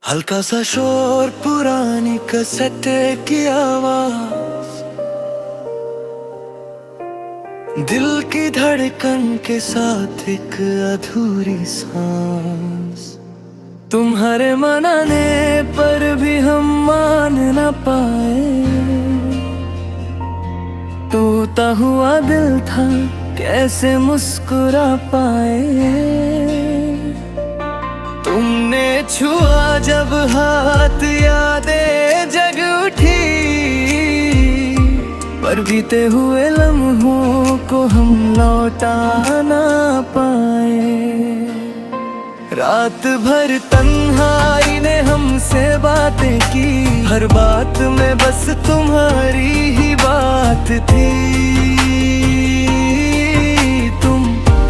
हल्का सा शोर, पुरानी कैसेट की आवाज, दिल की धड़कन के साथ एक अधूरी सांस। तुम्हारे मनाने पर भी हम मान न पाए, टूटा हुआ दिल था कैसे मुस्कुरा पाए। तुमने छुआ जब हाथ, यादें जग उठी, पर बीते हुए लम्हों को हम लौटा ना पाए। रात भर तन्हाई ने हमसे बातें की, हर बात में बस तुम्हारी ही बात थी।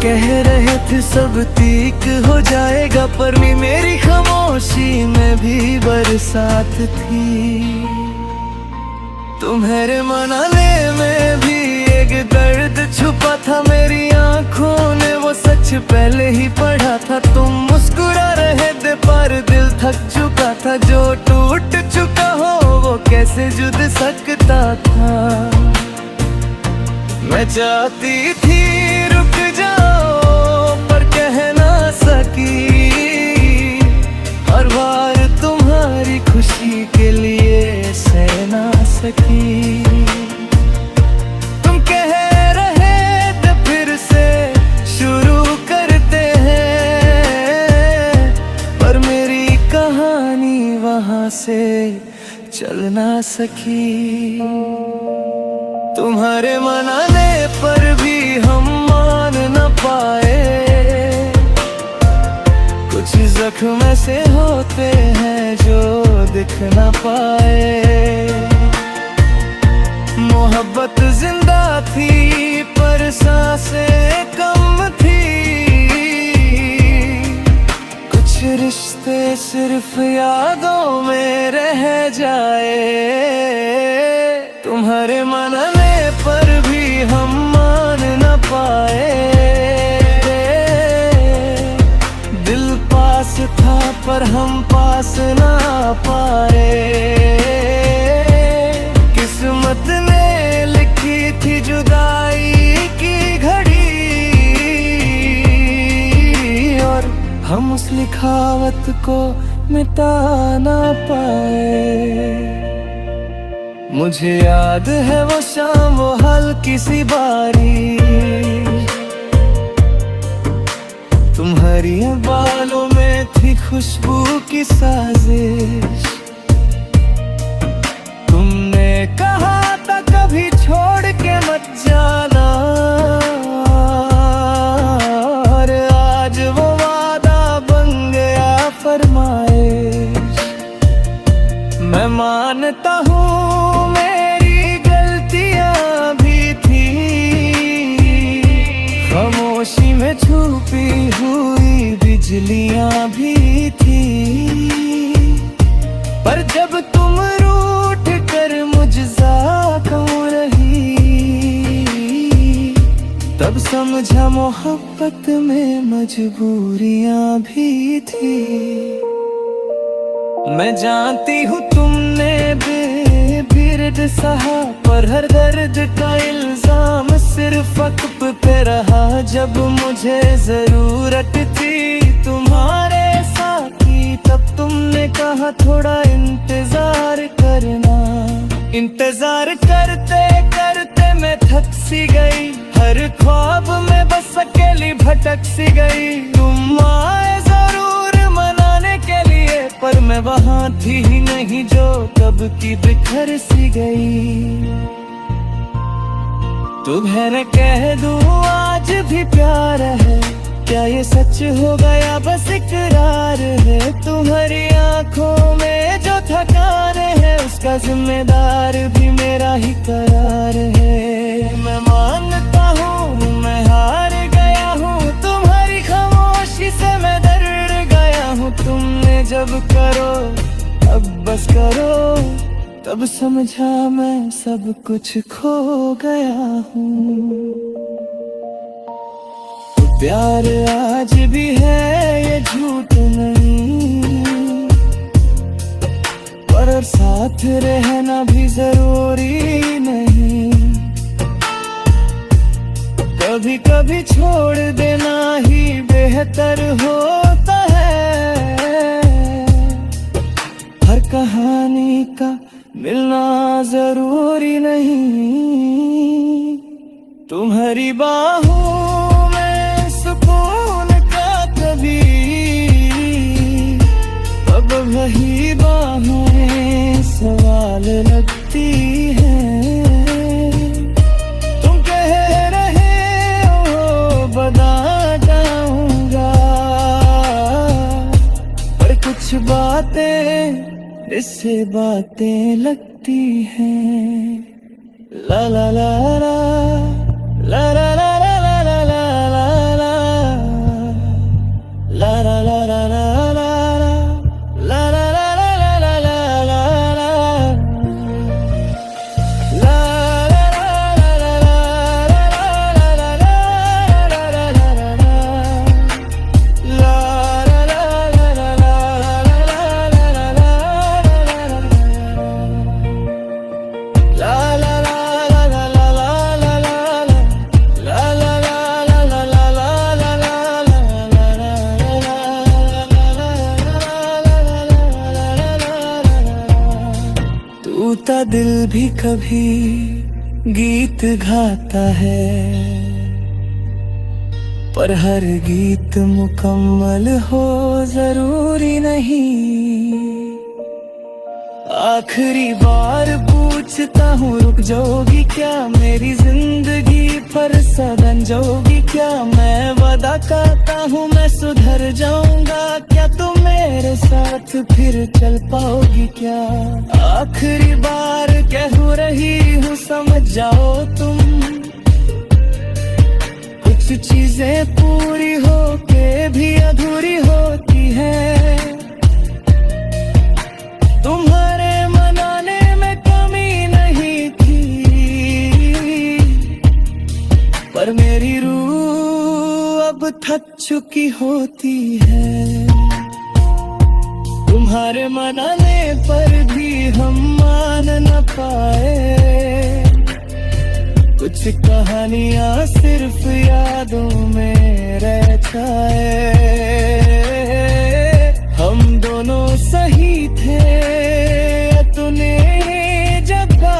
कह रहे थे सब ठीक हो जाएगा, पर मेरी खामोशी में भी बरसात थी। तुम्हारे मनाने में भी एक दर्द छुपा था, मेरी आंखों ने वो सच पहले ही पढ़ा था। तुम मुस्कुरा रहे थे पर दिल थक चुका था, जो टूट चुका हो वो कैसे जुड़ सकता था। मैं चाहती थी रुक जाओ पर कह ना सकी, हर बार तुम्हारी खुशी के लिए सह ना सकी। तुम कह रहे थे फिर से शुरू करते हैं, पर मेरी कहानी वहां से चल ना सकी। तुम्हारे मनाने पर भी हम मान न पाए, कुछ जख्म ऐसे होते हैं जो दिख न पाए। मोहब्बत जिंदा थी पर सांसें कम थी, कुछ रिश्ते सिर्फ यादों में रह जाए। तुम्हारे मनाने पर भी हम मान न पाए, दिल पास था पर हम पास ना पाए। किस्मत ने लिखी थी जुदाई की घड़ी, और हम उस लिखावट को मिटा ना पाए। मुझे याद है वो शाम, वो हल्की सी बारी, तुम्हारी बालों में थी खुशबू की साजिश। तुमने कहा था कभी छोड़ के मत जाना, और आज वो वादा बन गया फरमाइश। मैं मानता हूँ मेरी गलतियाँ भी थी, खामोशी में छुपी हुई बिजलियाँ भी थी। पर जब तुम रूठ कर मुझसे क्यों रही, तब समझा मोहब्बत में मजबूरियाँ भी थी। मैं जानती हूँ तुमने बेदर्द सहा, पर हर दर्द का इल्जाम सिर्फ वक्त पे रहा। जब मुझे जरूरत थी तुम्हारे साथी, तब तुमने कहा थोड़ा इंतजार करना। इंतजार करते करते मैं थक सी गई, हर ख्वाब में बस अकेली भटक सी गई। तुम आए जरूर मनाने के लिए, पर मैं वहां थी ही नहीं जो कब की बिखर सी गई। तुम्हें न कह दूं आज भी प्यार है, क्या ये सच हो गया बस इकरार है। तुम्हारी आंखों में जो थकान है, उसका जिम्मेदार भी मेरा ही करार है। मैं मानता हूँ मैं हार गया हूँ, तुम्हारी खामोशी से मैं डर गया हूँ। तुमने जब करो अब बस करो, तब समझा मैं सब कुछ खो गया हूँ। प्यार आज भी है ये झूठ नहीं, साथ रहना भी जरूरी नहीं, कभी कभी छोड़ देना ही बेहतर होता है। हर कहानी का मिलना जरूरी नहीं, तुम्हारी बाहों में सुकून का कभी, अब वही बाहें सवाल लगती हैं। तुम कह रहे हो बता जाऊंगा, पर कुछ बातें इससे बातें लगती हैं। ला ला ला ला ला ला ला ला ला ला ला ला ला ला ला ला ला टूटा दिल भी कभी गीत गाता है, पर हर गीत मुकम्मल हो जरूरी नहीं। आखिरी बार पूछता हूँ रुक जाओगी क्या, मेरी जिंदगी पर सदन जाओगी क्या। मैं वादा करता हूँ मैं सुधर जाऊंगा, क्या तुम मेरे साथ फिर चल पाओगी क्या। आखिरी बार कह रही हूँ समझ जाओ तुम, कुछ चीजें पूरी होके भी अधूरी होती है। तुम्हारे मनाने में कमी नहीं थी, पर मेरी रूह अब थक चुकी होती है। तुम्हारे मनाने पर भी हम मान न पाए, कुछ कहानियां सिर्फ यादों में रह जाए। हम दोनों सही थे, तूने जगह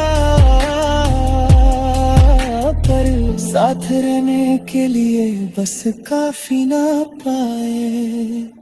पर साथ रहने के लिए बस काफी ना पाए।